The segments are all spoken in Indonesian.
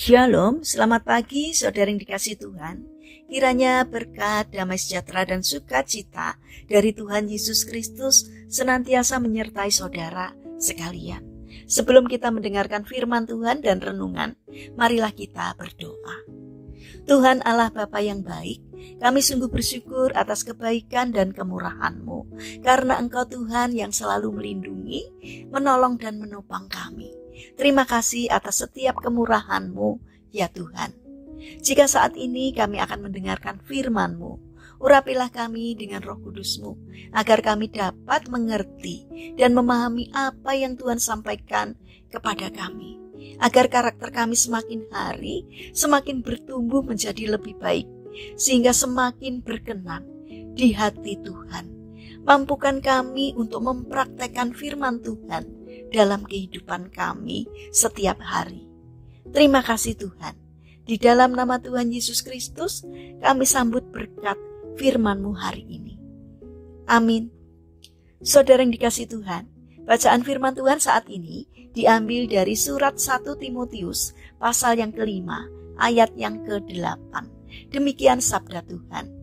Shalom, selamat pagi saudara yang dikasihi Tuhan. Kiranya berkat, damai sejahtera dan sukacita dari Tuhan Yesus Kristus senantiasa menyertai saudara sekalian. Sebelum kita mendengarkan firman Tuhan dan renungan, marilah kita berdoa. Tuhan Allah Bapa yang baik, kami sungguh bersyukur atas kebaikan dan kemurahan-Mu, karena Engkau Tuhan yang selalu melindungi, menolong dan menopang kami. Terima kasih atas setiap kemurahan-Mu, ya Tuhan. Jika saat ini kami akan mendengarkan firman-Mu, urapilah kami dengan Roh Kudus-Mu, agar kami dapat mengerti dan memahami apa yang Tuhan sampaikan kepada kami, agar karakter kami semakin hari semakin bertumbuh menjadi lebih baik, sehingga semakin berkenan di hati Tuhan. Mampukan kami untuk mempraktekkan firman Tuhan dalam kehidupan kami setiap hari. Terima kasih Tuhan. Di dalam nama Tuhan Yesus Kristus, kami sambut berkat firman-Mu hari ini. Amin. Saudara yang dikasihi Tuhan, bacaan firman Tuhan saat ini diambil dari surat 1 Timotius pasal yang kelima, ayat yang ke-8. Demikian sabda Tuhan.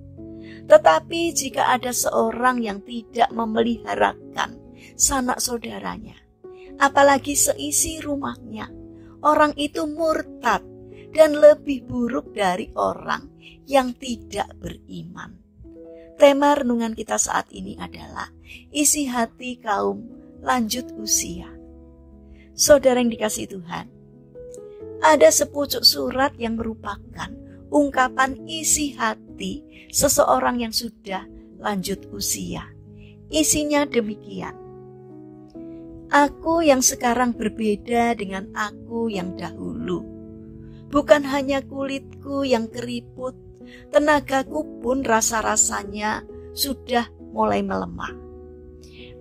Tetapi jika ada seorang yang tidak memeliharakan sanak saudaranya, apalagi seisi rumahnya, orang itu murtad dan lebih buruk dari orang yang tidak beriman. Tema renungan kita saat ini adalah isi hati kaum lanjut usia. Saudara yang dikasihi Tuhan, ada sepucuk surat yang merupakan ungkapan isi hati seseorang yang sudah lanjut usia. Isinya demikian. Aku yang sekarang berbeda dengan aku yang dahulu. Bukan hanya kulitku yang keriput, tenagaku pun rasa-rasanya sudah mulai melemah.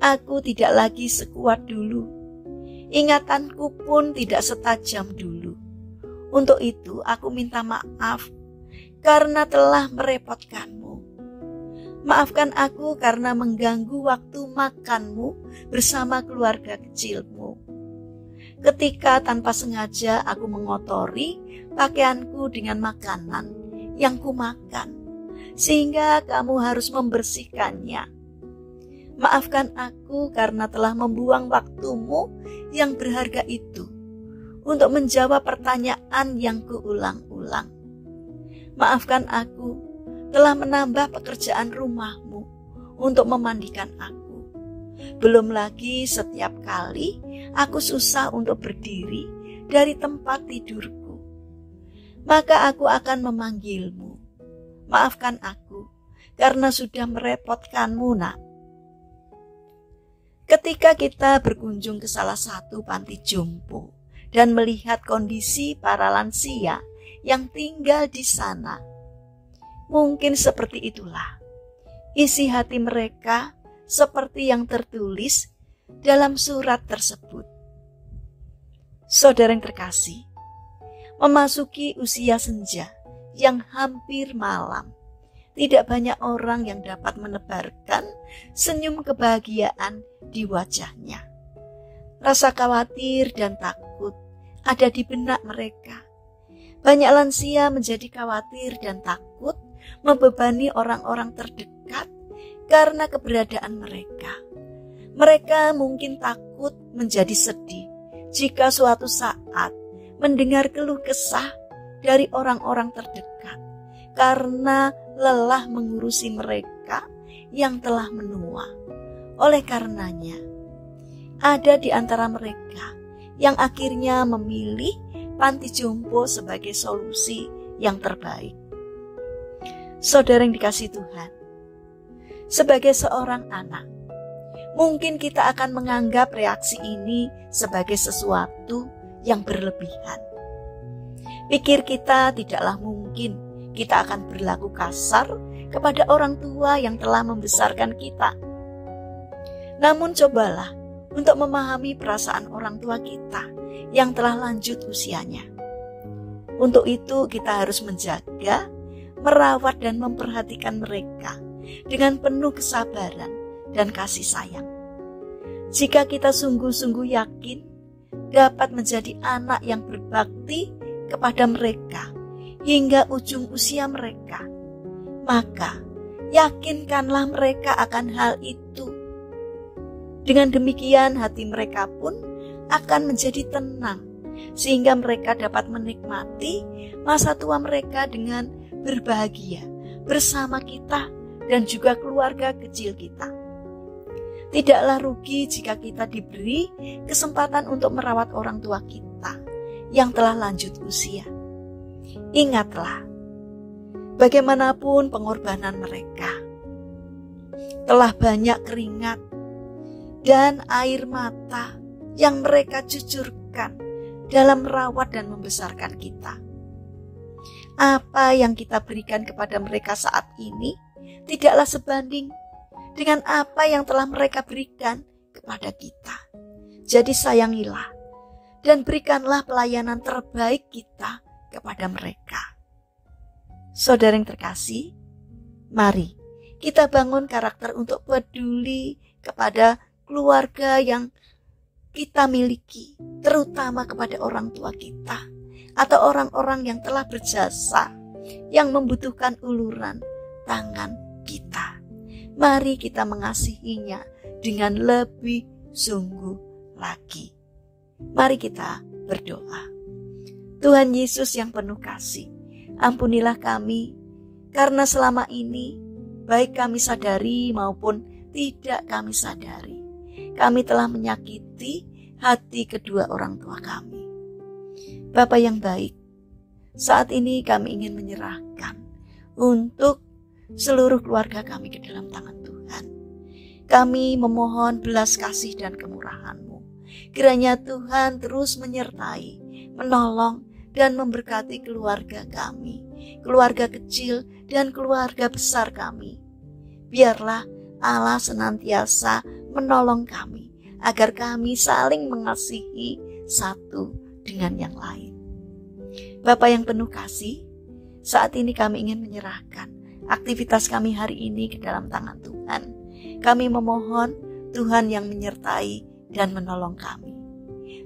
Aku tidak lagi sekuat dulu. Ingatanku pun tidak setajam dulu. Untuk itu aku minta maaf karena telah merepotkanmu. Maafkan aku karena mengganggu waktu makanmu bersama keluarga kecilmu. Ketika tanpa sengaja aku mengotori pakaianku dengan makanan yang kumakan, sehingga kamu harus membersihkannya. Maafkan aku karena telah membuang waktumu yang berharga itu untuk menjawab pertanyaan yang kuulang-ulang. Maafkan aku telah menambah pekerjaan rumahmu untuk memandikan aku. Belum lagi setiap kali aku susah untuk berdiri dari tempat tidurku, maka aku akan memanggilmu. Maafkan aku karena sudah merepotkanmu, nak. Ketika kita berkunjung ke salah satu panti jompo dan melihat kondisi para lansia yang tinggal di sana, mungkin seperti itulah isi hati mereka, seperti yang tertulis dalam surat tersebut. Saudara yang terkasih, memasuki usia senja yang hampir malam, tidak banyak orang yang dapat menebarkan senyum kebahagiaan di wajahnya. Rasa khawatir dan takut ada di benak mereka. Banyak lansia menjadi khawatir dan takut membebani orang-orang terdekat karena keberadaan mereka. Mereka mungkin takut menjadi sedih jika suatu saat mendengar keluh kesah dari orang-orang terdekat karena lelah mengurusi mereka yang telah menua. Oleh karenanya, ada di antara mereka yang akhirnya memilih panti jompo sebagai solusi yang terbaik. Saudara yang dikasihi Tuhan, sebagai seorang anak, mungkin kita akan menganggap reaksi ini sebagai sesuatu yang berlebihan. Pikir kita tidaklah mungkin kita akan berlaku kasar kepada orang tua yang telah membesarkan kita. Namun cobalah untuk memahami perasaan orang tua kita yang telah lanjut usianya. Untuk itu kita harus menjaga, merawat dan memperhatikan mereka dengan penuh kesabaran dan kasih sayang. Jika kita sungguh-sungguh yakin dapat menjadi anak yang berbakti kepada mereka hingga ujung usia mereka, maka yakinkanlah mereka akan hal itu. Dengan demikian hati mereka pun akan menjadi tenang, sehingga mereka dapat menikmati masa tua mereka dengan berbahagia bersama kita dan juga keluarga kecil kita. Tidaklah rugi jika kita diberi kesempatan untuk merawat orang tua kita yang telah lanjut usia. Ingatlah, bagaimanapun pengorbanan mereka, telah banyak keringat dan air mata yang mereka cucurkan dalam merawat dan membesarkan kita. Apa yang kita berikan kepada mereka saat ini tidaklah sebanding dengan apa yang telah mereka berikan kepada kita. Jadi sayangilah dan berikanlah pelayanan terbaik kita kepada mereka. Saudara yang terkasih, mari kita bangun karakter untuk peduli kepada keluarga yang kita miliki, terutama kepada orang tua kita atau orang-orang yang telah berjasa, yang membutuhkan uluran tangan kita. Mari kita mengasihinya dengan lebih sungguh lagi. Mari kita berdoa. Tuhan Yesus yang penuh kasih, ampunilah kami karena selama ini baik kami sadari maupun tidak kami sadari, kami telah menyakiti hati kedua orang tua kami. Bapa yang baik, saat ini kami ingin menyerahkan untuk seluruh keluarga kami ke dalam tangan Tuhan. Kami memohon belas kasih dan kemurahan-Mu. Kiranya Tuhan terus menyertai, menolong, dan memberkati keluarga kami, keluarga kecil dan keluarga besar kami. Biarlah Allah senantiasa menolong kami, agar kami saling mengasihi satu dengan yang lain. Bapa yang penuh kasih, saat ini kami ingin menyerahkan aktivitas kami hari ini ke dalam tangan Tuhan. Kami memohon Tuhan yang menyertai dan menolong kami.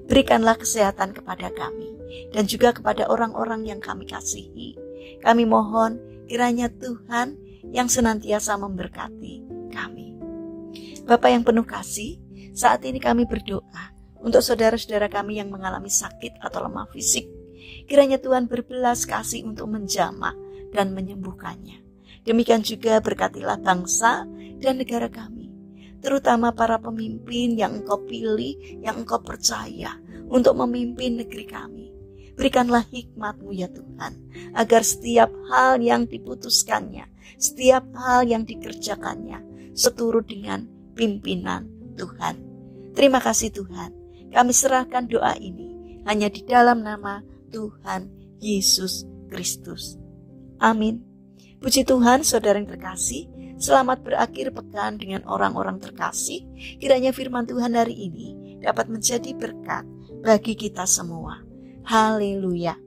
Berikanlah kesehatan kepada kami dan juga kepada orang-orang yang kami kasihi. Kami mohon kiranya Tuhan yang senantiasa memberkati kami. Bapa yang penuh kasih, saat ini kami berdoa untuk saudara-saudara kami yang mengalami sakit atau lemah fisik. Kiranya Tuhan berbelas kasih untuk menjamah dan menyembuhkannya. Demikian juga berkatilah bangsa dan negara kami, terutama para pemimpin yang Engkau pilih, yang Engkau percaya untuk memimpin negeri kami. Berikanlah hikmat-Mu ya Tuhan, agar setiap hal yang diputuskannya, setiap hal yang dikerjakannya seturut dengan pimpinan Tuhan. Terima kasih Tuhan, kami serahkan doa ini hanya di dalam nama Tuhan Yesus Kristus. Amin. Puji Tuhan, saudara yang terkasih, selamat berakhir pekan dengan orang-orang terkasih. Kiranya firman Tuhan hari ini dapat menjadi berkat bagi kita semua. Haleluya.